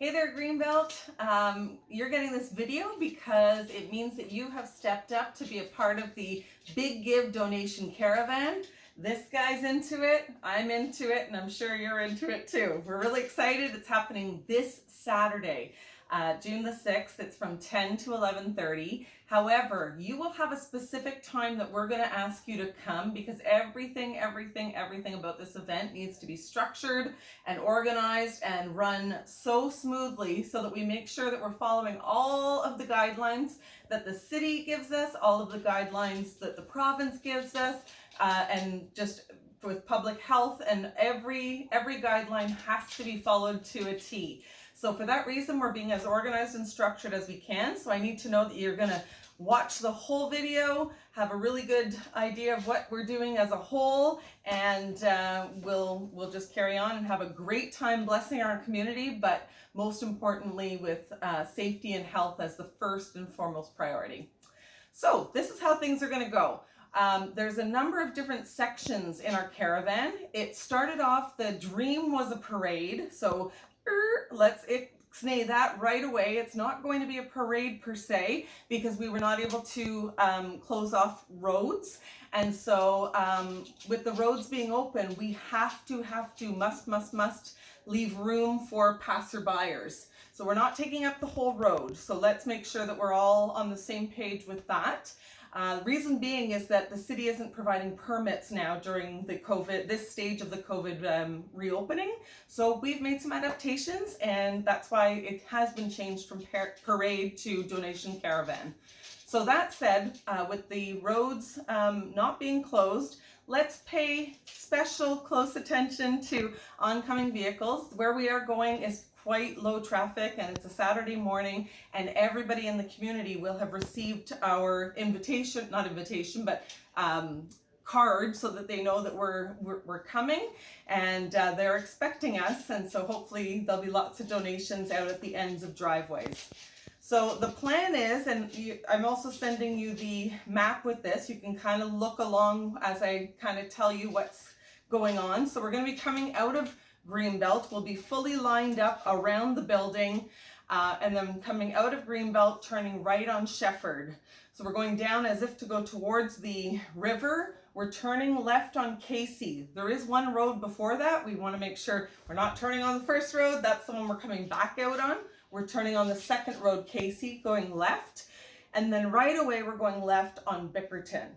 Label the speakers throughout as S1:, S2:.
S1: Hey there, Greenbelt. You're getting this video because it means that you have stepped up to be a part of the Big Give Donation Caravan. This guy's into it, I'm into it, and I'm sure you're into it too. We're really excited. It's happening this Saturday, June the 6th. It's from 10 to 11:30. However, you will have a specific time that we're going to ask you to come because everything about this event needs to be structured and organized and run so smoothly so that we make sure that we're following all of the guidelines that the city gives us, all of the guidelines that the province gives us, and just with public health, and every guideline has to be followed to a T. So for that reason, we're being as organized and structured as we can. So I need to know that you're gonna watch the whole video, have a really good idea of what we're doing as a whole, and we'll just carry on and have a great time blessing our community, but most importantly with safety and health as the first and foremost priority. So this is how things are gonna go. There's a number of different sections in our caravan. It started off, the dream was a parade, so let's ixnay that right away. It's not going to be a parade per se because we were not able to close off roads, and so with the roads being open, we must leave room for passerbyers. So we're not taking up the whole road, so let's make sure that we're all on the same page with that. Reason being is that the city isn't providing permits now during the this stage of the COVID reopening. So we've made some adaptations, and that's why it has been changed from parade to donation caravan. So that said, with the roads not being closed, let's pay special close attention to oncoming vehicles. Where we are going is quite low traffic, and it's a Saturday morning, and everybody in the community will have received our card, so that they know that we're coming, and they're expecting us, and so hopefully there'll be lots of donations out at the ends of driveways. So the plan is, and I'm also sending you the map with this, you can kind of look along as I kind of tell you what's going on. So we're going to be coming out of Greenbelt. We'll be fully lined up around the building, and then coming out of Greenbelt, turning right on Shefford. So we're going down as if to go towards the river. We're turning left on Casey. There is one road before that. We want to make sure we're not turning on the first road. That's the one we're coming back out on. We're turning on the second road, Casey, going left. And then right away, we're going left on Bickerton.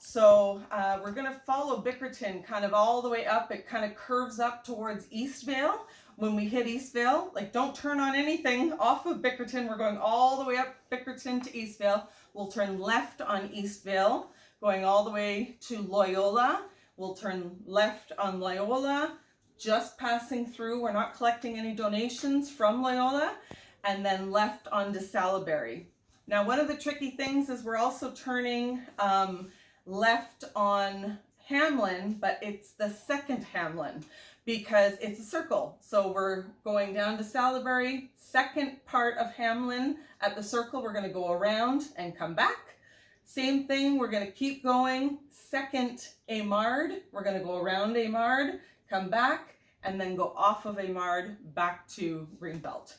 S1: So we're going to follow Bickerton kind of all the way up. It kind of curves up towards Eastvale. When we hit Eastvale, like, don't turn on anything off of Bickerton. We're going all the way up Bickerton to Eastvale. We'll turn left on Eastvale, going all the way to Loyola. We'll turn left on Loyola, just passing through. We're not collecting any donations from Loyola, and then left on De Salaberry. Now, one of the tricky things is we're also turning left on Hamlin, but it's the second Hamlin because it's a circle. So we're going down to Salaberry, second part of Hamlin at the circle. We're going to go around and come back. Same thing, we're going to keep going. Second Amard, we're going to go around Amard, come back, and then go off of Amard back to Greenbelt.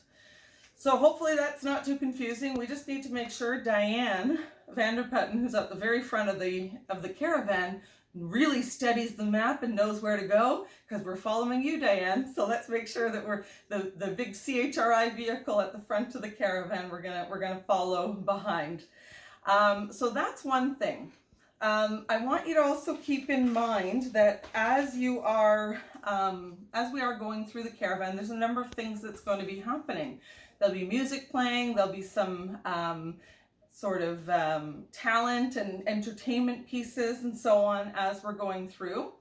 S1: So hopefully that's not too confusing. We just need to make sure Diane Vanderputten, who's at the very front of the caravan, really studies the map and knows where to go, because we're following you, Diane. So let's make sure that we're the big CHRI vehicle at the front of the caravan. We're gonna follow behind. So that's one thing. I want you to also keep in mind that as we are going through the caravan, there's a number of things that's going to be happening. There'll be music playing, there'll be some talent and entertainment pieces and so on as we're going through.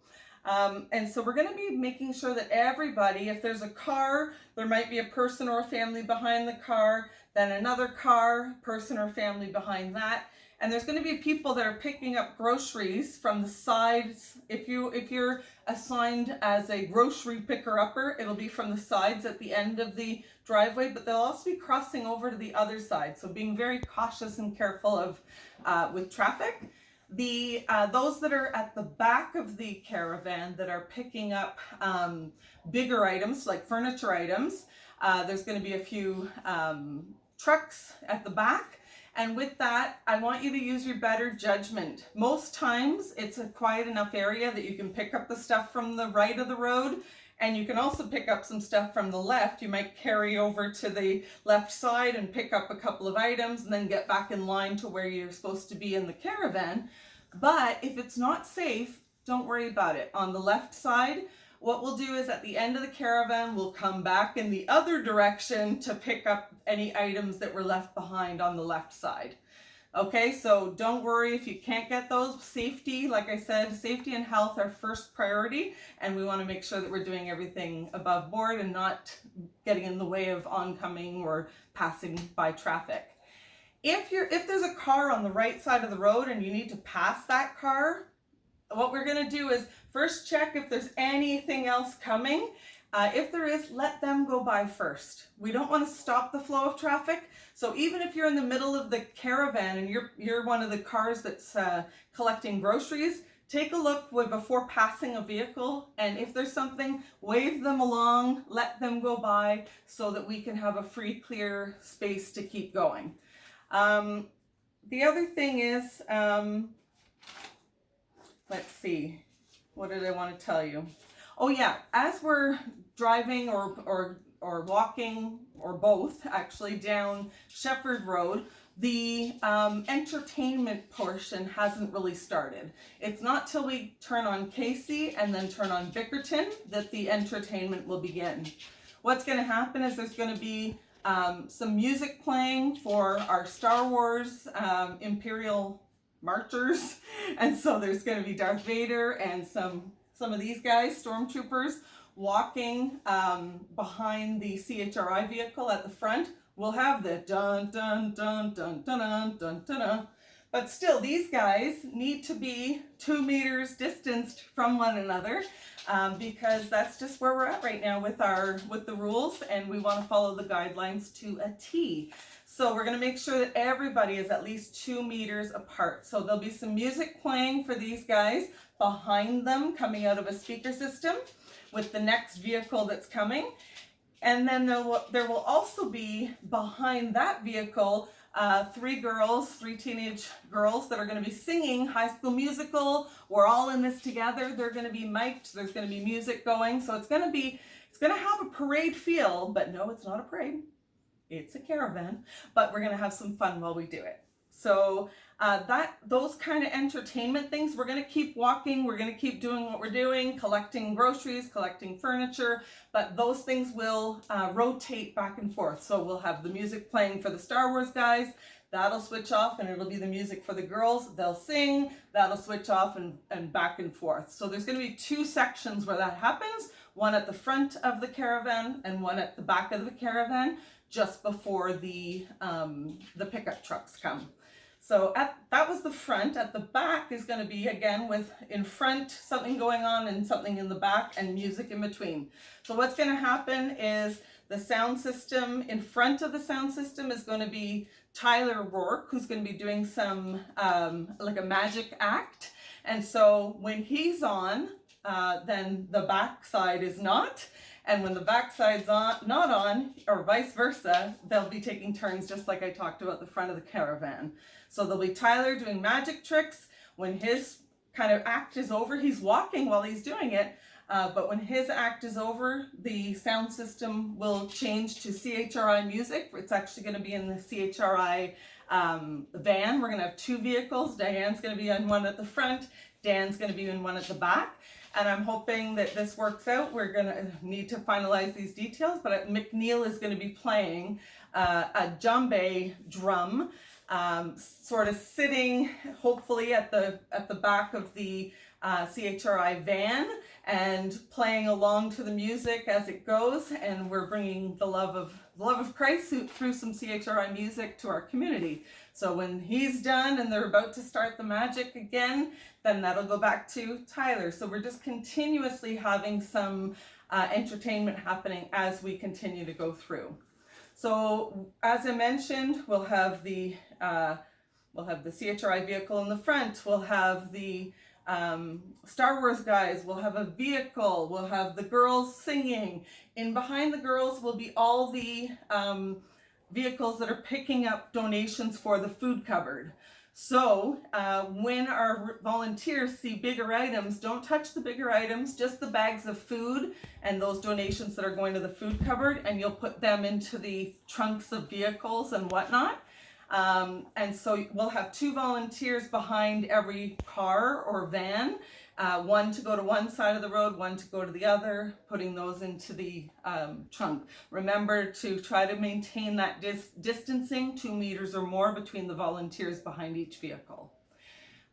S1: And so we're going to be making sure that everybody, if there's a car, there might be a person or a family behind the car, then another car, person or family behind that. And there's going to be people that are picking up groceries from the sides. If you're assigned as a grocery picker-upper, it'll be from the sides at the end of the driveway, but they'll also be crossing over to the other side. So being very cautious and careful of with traffic. Those that are at the back of the caravan that are picking up bigger items like furniture items, There's going to be a few trucks at the back. And with that, I want you to use your better judgment. Most times it's a quiet enough area that you can pick up the stuff from the right of the road, and you can also pick up some stuff from the left. You might carry over to the left side and pick up a couple of items and then get back in line to where you're supposed to be in the caravan. But if it's not safe, don't worry about it. On the left side, what we'll do is at the end of the caravan, we'll come back in the other direction to pick up any items that were left behind on the left side. Okay, so don't worry if you can't get those. Safety, like I said, safety and health are first priority, and we want to make sure that we're doing everything above board and not getting in the way of oncoming or passing by traffic. If there's a car on the right side of the road and you need to pass that car, what we're going to do is first check if there's anything else coming. If there is, let them go by first. We don't want to stop the flow of traffic. So even if you're in the middle of the caravan and you're one of the cars that's collecting groceries, take a look before passing a vehicle. And if there's something, wave them along, let them go by so that we can have a free, clear space to keep going. The other thing is, let's see, what did I want to tell you? Oh yeah, as we're driving or walking, or both actually, down Shepherd Road, the entertainment portion hasn't really started. It's not till we turn on Casey and then turn on Bickerton that the entertainment will begin. What's going to happen is there's going to be some music playing for our Star Wars Imperial Marchers, and so there's going to be Darth Vader and some of these guys, stormtroopers, walking behind the CHRI vehicle at the front. We'll have the dun dun dun dun dun dun dun dun dun. But still, these guys need to be 2 meters distanced from one another, because that's just where we're at right now with the rules, and we want to follow the guidelines to a T. So we're going to make sure that everybody is at least 2 meters apart. So there'll be some music playing for these guys behind them, coming out of a speaker system with the next vehicle that's coming. And then there will also be behind that vehicle 3 teenage girls that are going to be singing High School Musical. We're all in this together. They're going to be mic'd. There's going to be music going. So it's going to have a parade feel, but no, it's not a parade. It's a caravan, but we're going to have some fun while we do it. So those kind of entertainment things, we're going to keep walking. We're going to keep doing what we're doing, collecting groceries, collecting furniture, but those things will rotate back and forth. So we'll have the music playing for the Star Wars guys. That'll switch off, and it'll be the music for the girls. They'll sing, that'll switch off, and back and forth. So there's going to be 2 sections where that happens, one at the front of the caravan and one at the back of the caravan, just before the pickup trucks come. So that was the front. At the back is going to be, again, with in front something going on and something in the back and music in between. So what's going to happen is the sound system, in front of the sound system is going to be Tyler Rourke, who's going to be doing some like a magic act. And so when he's on, then the back side is not. And when the backside's not on, or vice versa, they'll be taking turns, just like I talked about the front of the caravan. So there'll be Tyler doing magic tricks. When his kind of act is over, he's walking while he's doing it, but when his act is over, the sound system will change to CHRI music. It's actually going to be in the CHRI van. We're going to have 2 vehicles. Diane's going to be in one at the front. Dan's going to be in one at the back. And I'm hoping that this works out. We're going to need to finalize these details, but McNeil is going to be playing a djembe drum, sort of sitting hopefully at the back of the CHRI van and playing along to the music as it goes. And we're bringing the love of Christ through some CHRI music to our community. So when he's done and they're about to start the magic again, then that'll go back to Tyler. So we're just continuously having some entertainment happening as we continue to go through. So as I mentioned, we'll have the CHRI vehicle in the front. We'll have the Star Wars guys will have a vehicle. We'll have the girls singing. In behind the girls will be all the vehicles that are picking up donations for the food cupboard. So when our volunteers see bigger items, don't touch the bigger items, just the bags of food and those donations that are going to the food cupboard, and you'll put them into the trunks of vehicles and whatnot. And so we'll have 2 volunteers behind every car or van, one to go to one side of the road, one to go to the other, putting those into the trunk. Remember to try to maintain that distancing, 2 meters or more between the volunteers behind each vehicle.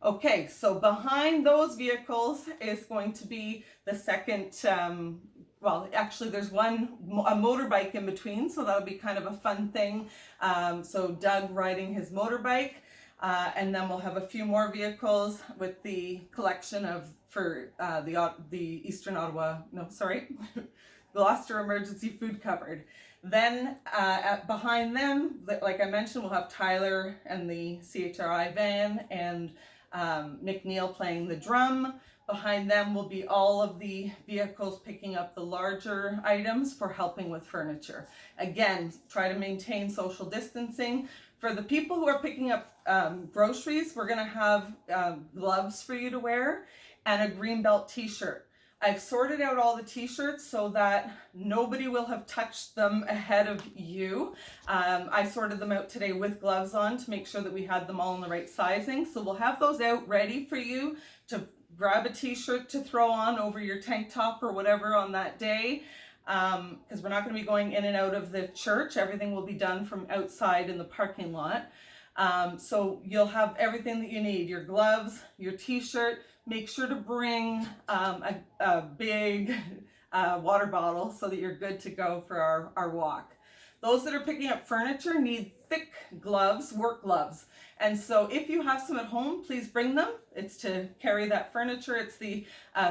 S1: Okay, so behind those vehicles is going to be the second, well, actually there's a motorbike in between, so that'll be kind of a fun thing. So Doug riding his motorbike, and then we'll have a few more vehicles with the collection for the Eastern Ottawa, Gloucester Emergency Food Cupboard. Then behind them, like I mentioned, we'll have Tyler and the CHRI van and Nick Neal playing the drum. Behind them will be all of the vehicles picking up the larger items for helping with furniture. Again, try to maintain social distancing. For the people who are picking up groceries, we're going to have gloves for you to wear and a Greenbelt t-shirt. I've sorted out all the t-shirts so that nobody will have touched them ahead of you. I sorted them out today with gloves on to make sure that we had them all in the right sizing. So we'll have those out ready for you to grab a t-shirt to throw on over your tank top or whatever on that day. Because we're not going to be going in and out of the church. Everything will be done from outside in the parking lot. So you'll have everything that you need, your gloves, your t-shirt. Make sure to bring a big water bottle so that you're good to go for our walk. Those that are picking up furniture need thick gloves, work gloves. And so if you have some at home, please bring them. It's to carry that furniture. It's the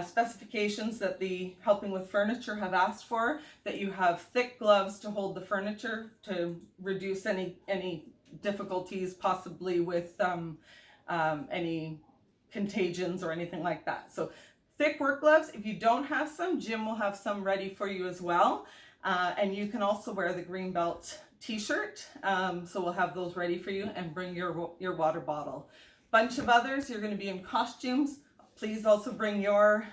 S1: specifications that the Helping with Furniture have asked for, that you have thick gloves to hold the furniture to reduce any difficulties possibly with any contagions or anything like that. So thick work gloves. If you don't have some, Jim will have some ready for you as well. And you can also wear the Greenbelt t-shirt. So we'll have those ready for you, and bring your water bottle. Bunch of others, you're going to be in costumes. Please also bring your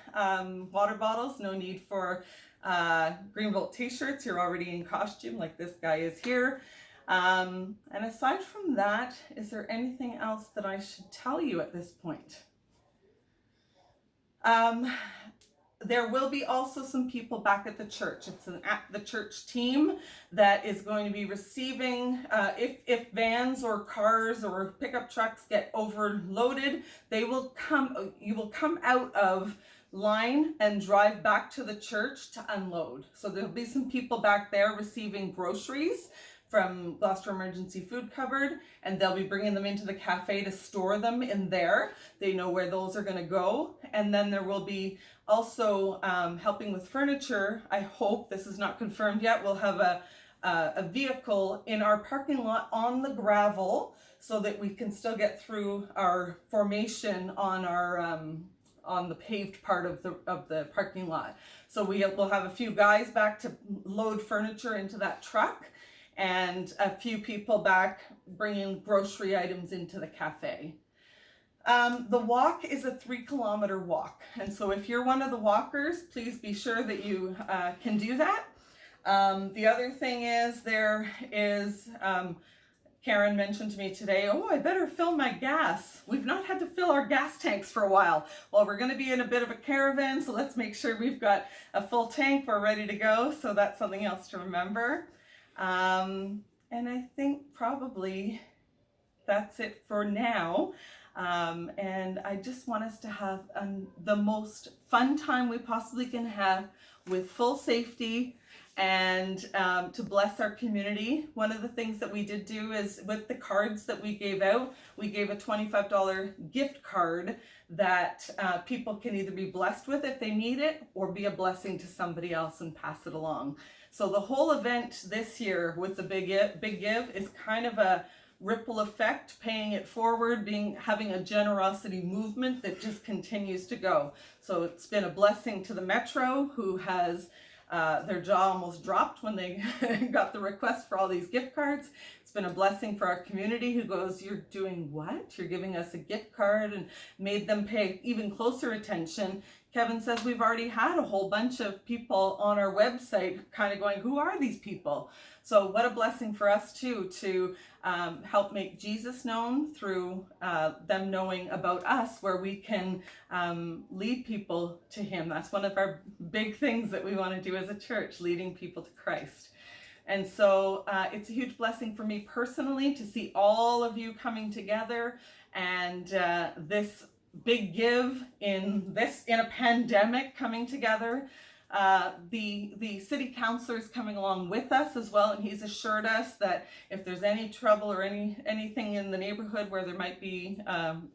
S1: water bottles. No need for Greenbelt t-shirts. You're already in costume like this guy is here. And aside from that, is there anything else that I should tell you at this point? There will be also some people back at the church. It's an at the church team that is going to be receiving, if vans or cars or pickup trucks get overloaded, you will come out of line and drive back to the church to unload. So there'll be some people back there receiving groceries from Gloucester Emergency Food Cupboard, and they'll be bringing them into the cafe to store them in there. They know where those are going to go. And then there will be also Helping with Furniture. I hope, this is not confirmed yet, we'll have a vehicle in our parking lot on the gravel so that we can still get through our formation on our on the paved part of the parking lot. So we'll have a few guys back to load furniture into that truck, and a few people back bringing grocery items into the cafe. The walk is a 3-kilometer walk. And so if you're one of the walkers, please be sure that you can do that. The other thing is Karen mentioned to me today, oh, I better fill my gas. We've not had to fill our gas tanks for a while. Well, we're going to be in a bit of a caravan, so let's make sure we've got a full tank. We're ready to go. So that's something else to remember. And I think probably that's it for now. And I just want us to have the most fun time we possibly can have with full safety, and to bless our community. One of the things that we did do is with the cards that we gave out, we gave a $25 gift card that people can either be blessed with if they need it, or be a blessing to somebody else and pass it along. So the whole event this year with the Big Give is kind of a ripple effect, paying it forward, having a generosity movement that just continues to go. So it's been a blessing to the Metro, who has their jaw almost dropped when they got the request for all these gift cards. It's been a blessing for our community, who goes, "You're doing what? You're giving us a gift card," and made them pay even closer attention. Kevin says we've already had a whole bunch of people on our website kind of going, "Who are these people?" So what a blessing for us too, to help make Jesus known through them knowing about us, where we can lead people to him. That's one of our big things that we want to do as a church, leading people to Christ. And so it's a huge blessing for me personally to see all of you coming together, and this big give in a pandemic coming together. The city councilor is coming along with us as well, and he's assured us that if there's any trouble or anything in the neighborhood where there might be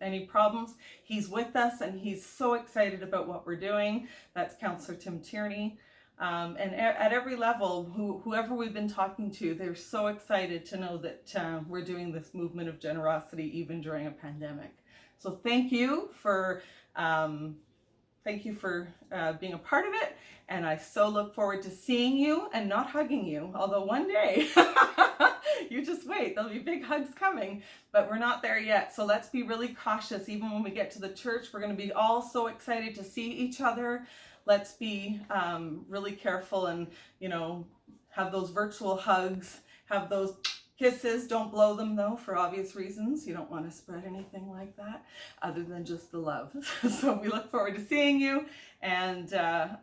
S1: any problems, he's with us, and he's so excited about what we're doing. That's Councillor Tim Tierney. And at every level, whoever we've been talking to, they're so excited to know that we're doing this movement of generosity even during a pandemic. So thank you for being a part of it, and I so look forward to seeing you and not hugging you, although one day, you just wait, there'll be big hugs coming, but we're not there yet. So let's be really cautious. Even when we get to the church, we're going to be all so excited to see each other. Let's be really careful and, have those virtual hugs, have those kisses. Don't blow them though, for obvious reasons. You don't want to spread anything like that other than just the love. So we look forward to seeing you, and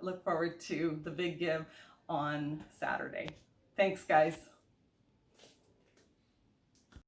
S1: look forward to the big give on Saturday. Thanks, guys.